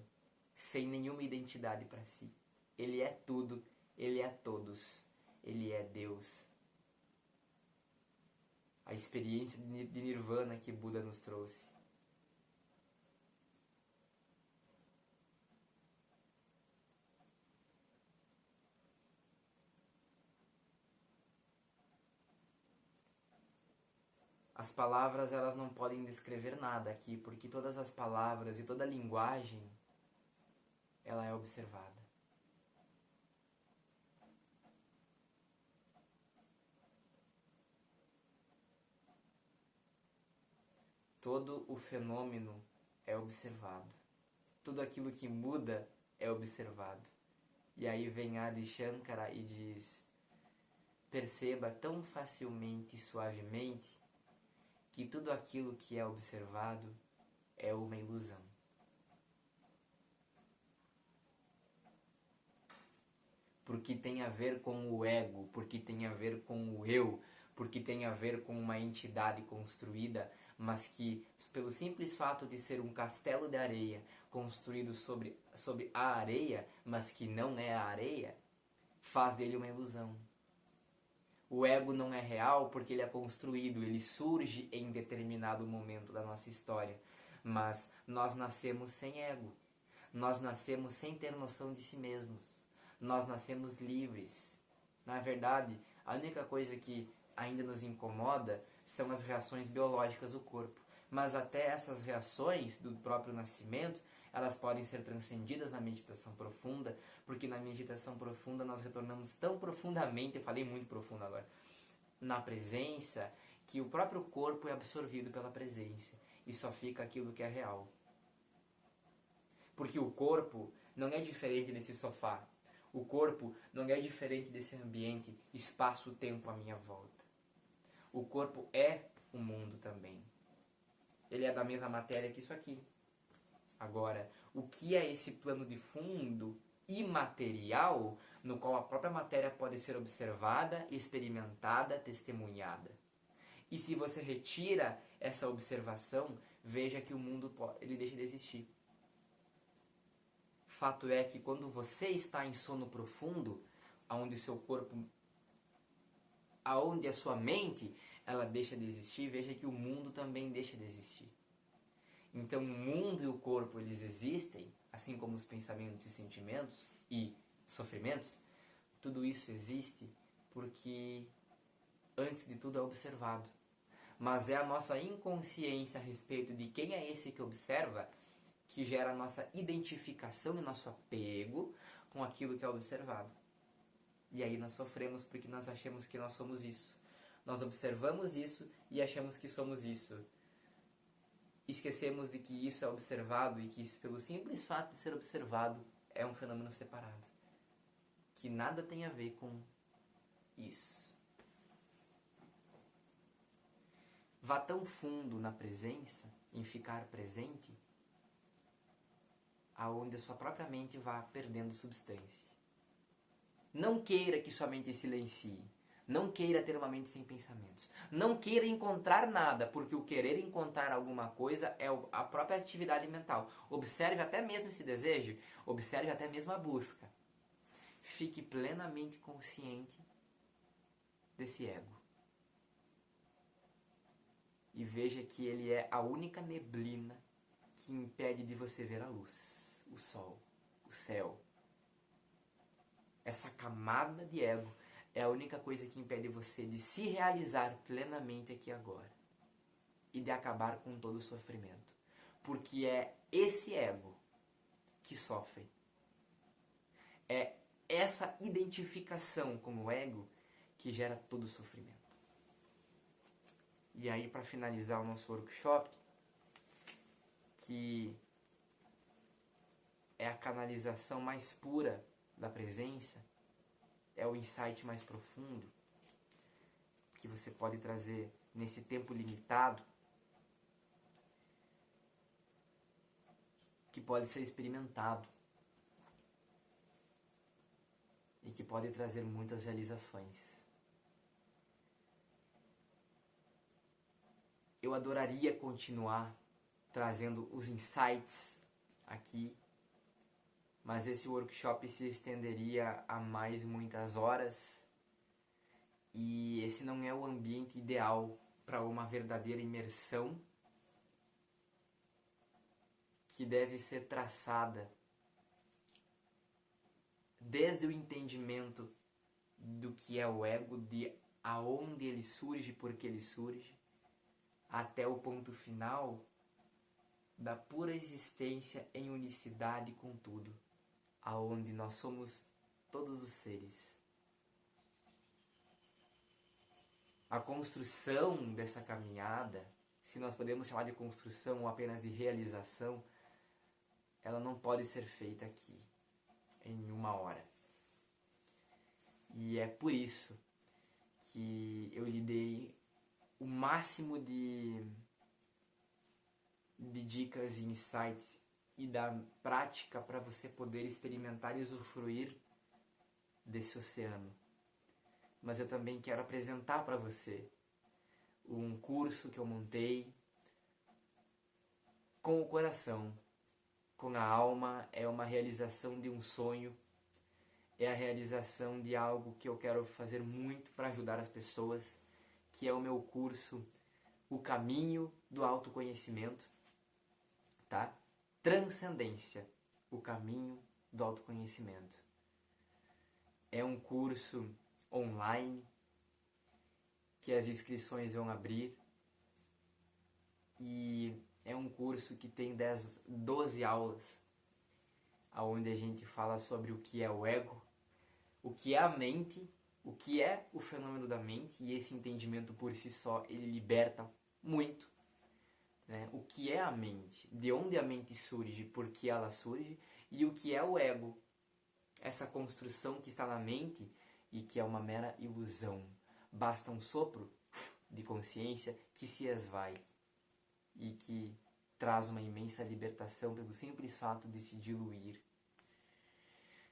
sem nenhuma identidade para si. Ele é tudo, ele é todos, ele é Deus. A experiência de Nirvana que Buda nos trouxe. As palavras, elas não podem descrever nada aqui, porque todas as palavras e toda a linguagem, ela é observada. todo o fenômeno é observado. Tudo aquilo que muda é observado. E aí vem Adi Shankara e diz: perceba tão facilmente e suavemente que tudo aquilo que é observado é uma ilusão. Porque tem a ver com o ego, porque tem a ver com o eu, porque tem a ver com uma entidade construída, mas que, pelo simples fato de ser um castelo de areia construído sobre a areia, mas que não é a areia, faz dele uma ilusão. O ego não é real porque ele é construído, ele surge em determinado momento da nossa história. Mas nós nascemos sem ego. Nós nascemos sem ter noção de si mesmos. Nós nascemos livres. Na verdade, a única coisa que ainda nos incomoda são as reações biológicas do corpo. Mas até essas reações do próprio nascimento, elas podem ser transcendidas na meditação profunda, porque na meditação profunda nós retornamos tão profundamente, eu falei muito profundo agora, na presença, que o próprio corpo é absorvido pela presença e só fica aquilo que é real. Porque o corpo não é diferente desse sofá. O corpo não é diferente desse ambiente, espaço-tempo à minha volta. O corpo é o mundo também. Ele é da mesma matéria que isso aqui. Agora, o que é esse plano de fundo imaterial no qual a própria matéria pode ser observada, experimentada, testemunhada? E se você retira essa observação, veja que o mundo ele deixa de existir. Fato é que quando você está em sono profundo, onde seu corpo, aonde a sua mente, ela deixa de existir, veja que o mundo também deixa de existir. Então o mundo e o corpo, eles existem, assim como os pensamentos e sentimentos e sofrimentos, tudo isso existe porque antes de tudo é observado. Mas é a nossa inconsciência a respeito de quem é esse que observa que gera a nossa identificação e nosso apego com aquilo que é observado. E aí nós sofremos porque nós achamos que nós somos isso. Nós observamos isso e achamos que somos isso. Esquecemos de que isso é observado e que pelo simples fato de ser observado é um fenômeno separado. Que nada tem a ver com isso. Vá tão fundo na presença, em ficar presente, aonde a sua própria mente vá perdendo substância. Não queira que sua mente silencie. Não queira ter uma mente sem pensamentos. Não queira encontrar nada, porque o querer encontrar alguma coisa é a própria atividade mental. Observe até mesmo esse desejo, observe até mesmo a busca. Fique plenamente consciente desse ego. E veja que ele é a única neblina que impede de você ver a luz, o sol, o céu. Essa camada de ego é a única coisa que impede você de se realizar plenamente aqui agora e de acabar com todo o sofrimento. Porque é esse ego que sofre. É essa identificação como ego que gera todo o sofrimento. E aí, para finalizar o nosso workshop, que é a canalização mais pura da presença, é o insight mais profundo que você pode trazer nesse tempo limitado, que pode ser experimentado e que pode trazer muitas realizações. Eu adoraria continuar trazendo os insights aqui, mas esse workshop se estenderia a mais muitas horas e esse não é o ambiente ideal para uma verdadeira imersão que deve ser traçada desde o entendimento do que é o ego, de aonde ele surge, por que ele surge, até o ponto final da pura existência em unicidade com tudo, aonde nós somos todos os seres. A construção dessa caminhada se nós podemos chamar de construção ou apenas de realização, ela não pode ser feita aqui, em uma hora. E é por isso que eu lhe dei o máximo de dicas e insights e da prática para você poder experimentar e usufruir desse oceano. Mas eu também quero apresentar para você um curso que eu montei com o coração, com a alma. É uma realização de um sonho, é a realização de algo que eu quero fazer muito para ajudar as pessoas, que é o meu curso O Caminho do Autoconhecimento, tá? Transcendência, o caminho do autoconhecimento. É um curso online que as inscrições vão abrir e é um curso que tem 12 aulas, onde a gente fala sobre o que é o ego, o que é a mente, o que é o fenômeno da mente, e esse entendimento por si só, ele liberta muito, né? O que é a mente, de onde a mente surge, por que ela surge, e o que é o ego, essa construção que está na mente e que é uma mera ilusão. Basta um sopro de consciência que se esvai e que traz uma imensa libertação pelo simples fato de se diluir.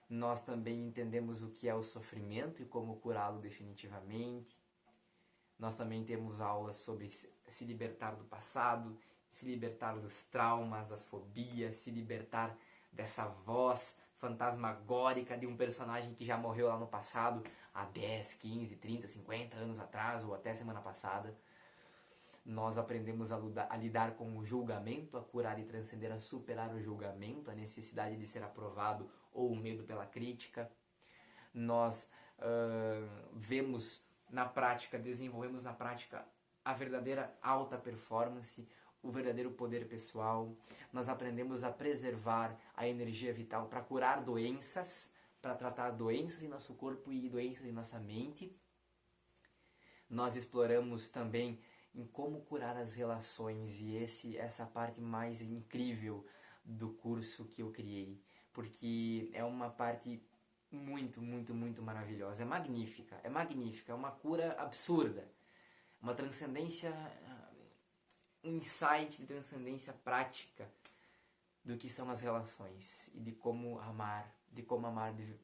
Nós também entendemos o que é o sofrimento e como curá-lo definitivamente. Nós também temos aulas sobre se libertar do passado, se libertar dos traumas, das fobias, se libertar dessa voz fantasmagórica de um personagem que já morreu lá no passado, há 10, 15, 30, 50 anos atrás, ou até semana passada. Nós aprendemos a lidar com o julgamento, a curar e transcender, a superar o julgamento, a necessidade de ser aprovado ou o medo pela crítica. Nós desenvolvemos na prática a verdadeira alta performance, o verdadeiro poder pessoal. Nós aprendemos a preservar a energia vital para curar doenças, para tratar doenças em nosso corpo e doenças em nossa mente. Nós exploramos também em como curar as relações, e essa parte mais incrível do curso que eu criei, porque é uma parte muito, muito, muito maravilhosa, é magnífica, é uma cura absurda, uma transcendência, um insight de transcendência prática do que são as relações e de como amar de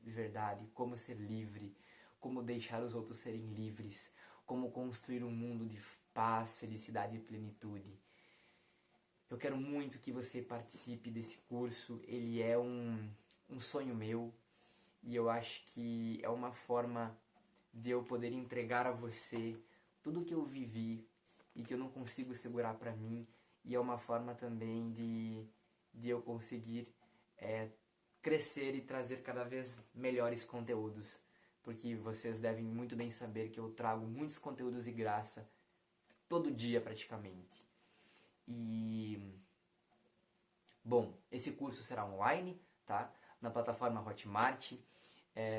verdade, como ser livre, como deixar os outros serem livres, como construir um mundo de paz, felicidade e plenitude. Eu quero muito que você participe desse curso. Ele é um sonho meu e eu acho que é uma forma de eu poder entregar a você tudo que eu vivi e que eu não consigo segurar para mim, e é uma forma também de eu conseguir crescer e trazer cada vez melhores conteúdos, porque vocês devem muito bem saber que eu trago muitos conteúdos de graça todo dia praticamente. E bom, esse curso será online, tá? Na plataforma Hotmart,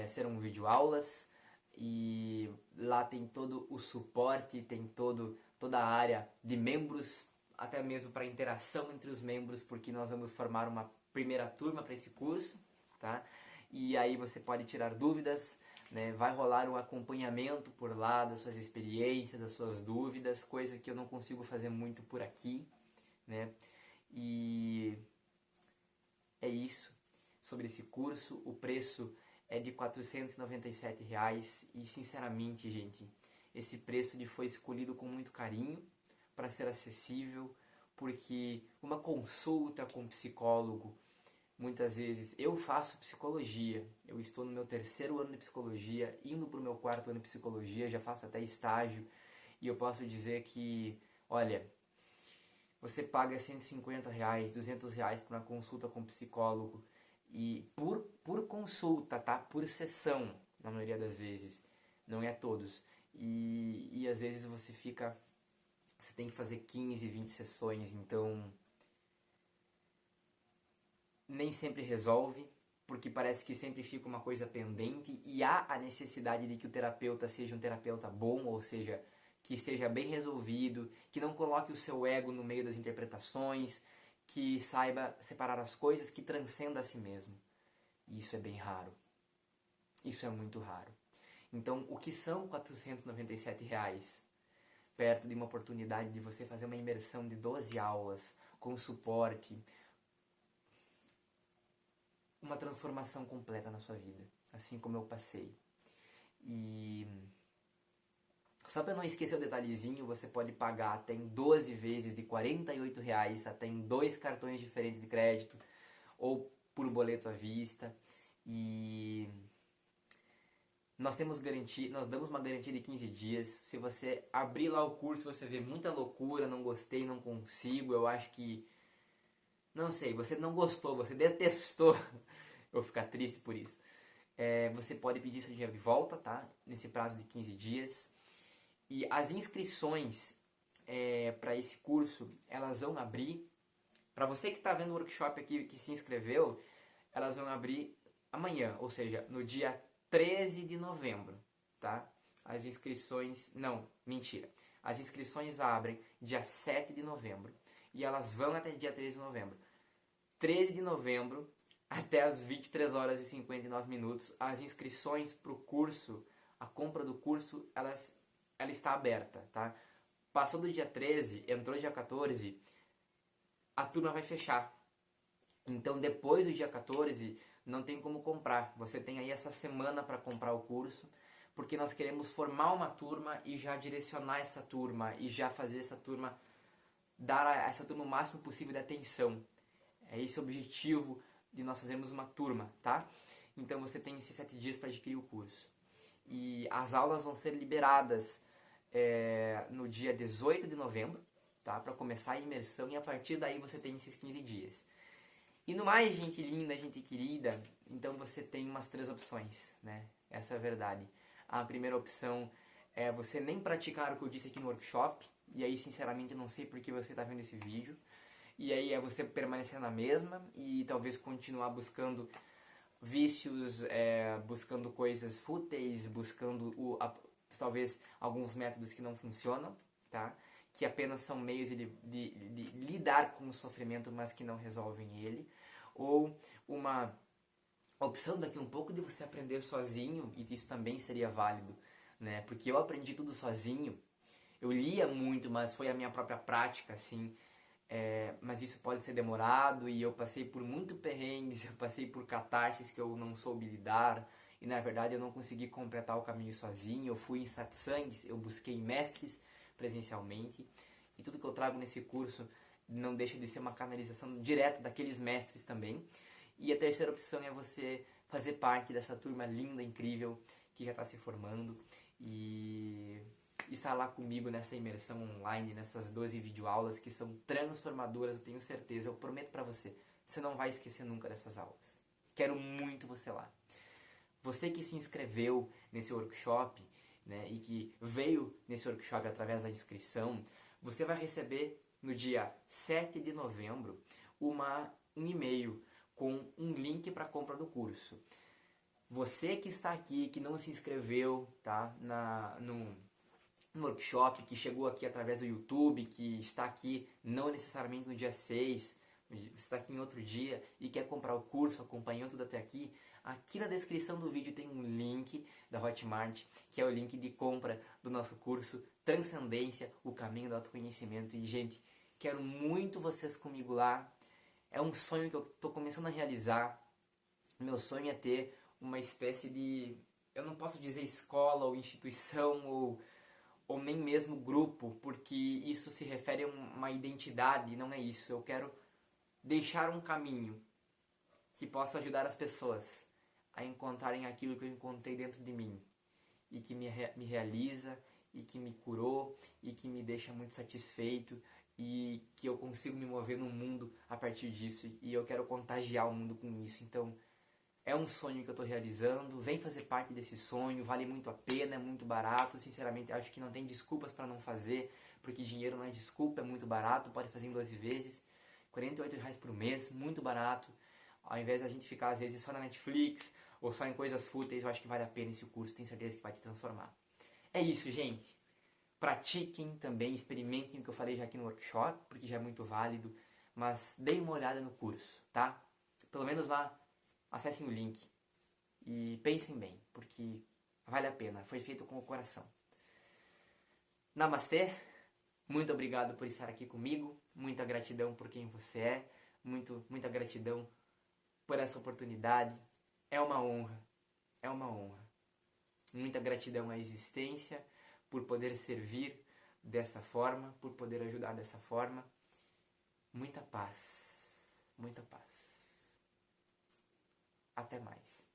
serão videoaulas e lá tem todo o suporte, tem toda a área de membros, até mesmo para interação entre os membros, porque nós vamos formar uma primeira turma para esse curso, tá? E aí você pode tirar dúvidas, né? Vai rolar um acompanhamento por lá das suas experiências, das suas dúvidas, coisa que eu não consigo fazer muito por aqui, né? E é isso sobre esse curso. O preço é de R$ 497 e sinceramente, gente, esse preço foi escolhido com muito carinho para ser acessível, porque uma consulta com um psicólogo, muitas vezes eu faço psicologia, eu estou no meu 3º ano de psicologia, indo para o meu 4º ano de psicologia, já faço até estágio, e eu posso dizer que, olha, você paga R$150, R$200 para uma consulta com um psicólogo, e por consulta, tá? Por sessão, na maioria das vezes, não é todos, e às vezes você tem que fazer 15, 20 sessões, então nem sempre resolve, porque parece que sempre fica uma coisa pendente, e há a necessidade de que o terapeuta seja um terapeuta bom, ou seja, que esteja bem resolvido, que não coloque o seu ego no meio das interpretações, que saiba separar as coisas, que transcenda a si mesmo. E isso é bem raro. Isso é muito raro. Então, o que são R$ 497 reais? Perto de uma oportunidade de você fazer uma imersão de 12 aulas, com suporte, uma transformação completa na sua vida, assim como eu passei. E só para não esquecer o detalhezinho, você pode pagar até em 12 vezes de R$ 48 reais, até em 2 cartões diferentes de crédito, ou por boleto à vista. E nós damos uma garantia de 15 dias. Se você abrir lá o curso, você vê muita loucura, não gostei, não consigo, eu acho que... Não sei, você não gostou, você detestou, eu vou ficar triste por isso. Você pode pedir seu dinheiro de volta, tá? Nesse prazo de 15 dias. E as inscrições para esse curso, elas vão abrir... Para você que está vendo o workshop aqui, que se inscreveu, elas vão abrir amanhã, ou seja, no dia 13 de novembro, tá? As inscrições... Não, mentira. As inscrições abrem dia 7 de novembro e elas vão até dia 13 de novembro. 13 de novembro, até as 23 horas e 59 minutos, as inscrições para o curso, a compra do curso, ela está aberta, tá? Passou do dia 13, entrou dia 14, a turma vai fechar. Então, depois do dia 14, não tem como comprar. Você tem aí essa semana para comprar o curso, porque nós queremos formar uma turma e já direcionar essa turma e já fazer essa turma, dar a essa turma o máximo possível de atenção. É esse o objetivo de nós fazermos uma turma, tá? Então você tem esses 7 dias para adquirir o curso. E as aulas vão ser liberadas no dia 18 de novembro, tá? Para começar a imersão, e a partir daí você tem esses 15 dias. E no mais, gente linda, gente querida, então você tem umas 3 opções, né? Essa é a verdade. A primeira opção é você nem praticar o que eu disse aqui no workshop, e aí sinceramente eu não sei por que você está vendo esse vídeo. E aí é você permanecer na mesma e talvez continuar buscando vícios, buscando coisas fúteis, buscando talvez alguns métodos que não funcionam, tá? Que apenas são meios de lidar com o sofrimento, mas que não resolvem ele. Ou uma opção daqui um pouco de você aprender sozinho, e isso também seria válido, né? Porque eu aprendi tudo sozinho, eu lia muito, mas foi a minha própria prática, assim. Mas isso pode ser demorado, e eu passei por muito perrengues, eu passei por catarses que eu não soube lidar, e na verdade eu não consegui completar o caminho sozinho. Eu fui em satsangs, eu busquei mestres presencialmente, e tudo que eu trago nesse curso não deixa de ser uma canalização direta daqueles mestres também. E a terceira opção é você fazer parte dessa turma linda, incrível, que já está se formando, e estar lá comigo nessa imersão online, nessas 12 videoaulas que são transformadoras, eu tenho certeza, eu prometo pra você, você não vai esquecer nunca dessas aulas. Quero muito você lá. Você que se inscreveu nesse workshop, né, e que veio nesse workshop através da inscrição, você vai receber no dia 7 de novembro um e-mail com um link para compra do curso. Você que está aqui, que não se inscreveu, tá, no workshop, que chegou aqui através do YouTube, que está aqui não necessariamente no dia 6, você está aqui em outro dia e quer comprar o curso, acompanhando tudo até aqui, aqui na descrição do vídeo tem um link da Hotmart, que é o link de compra do nosso curso Transcendência, o caminho do autoconhecimento. E gente, quero muito vocês comigo lá, é um sonho que eu estou começando a realizar. Meu sonho é ter uma espécie de, eu não posso dizer escola ou instituição ou nem mesmo grupo, porque isso se refere a uma identidade, e não é isso. Eu quero deixar um caminho que possa ajudar as pessoas a encontrarem aquilo que eu encontrei dentro de mim, e que me realiza, e que me curou, e que me deixa muito satisfeito, e que eu consigo me mover no mundo a partir disso, e eu quero contagiar o mundo com isso. Então, é um sonho que eu estou realizando, vem fazer parte desse sonho, vale muito a pena, é muito barato, sinceramente acho que não tem desculpas para não fazer, porque dinheiro não é desculpa, é muito barato, pode fazer em 12 vezes, R$ 48 por mês, muito barato. Ao invés da gente ficar às vezes só na Netflix, ou só em coisas fúteis, eu acho que vale a pena esse curso, tenho certeza que vai te transformar. É isso, gente. Pratiquem também, experimentem o que eu falei já aqui no workshop, porque já é muito válido, mas deem uma olhada no curso, tá? Pelo menos lá, acessem o link e pensem bem, porque vale a pena, foi feito com o coração. Namastê, muito obrigado por estar aqui comigo, muita gratidão por quem você é, muita gratidão por essa oportunidade, é uma honra, é uma honra. Muita gratidão à existência por poder servir dessa forma, por poder ajudar dessa forma. Muita paz, muita paz. Até mais.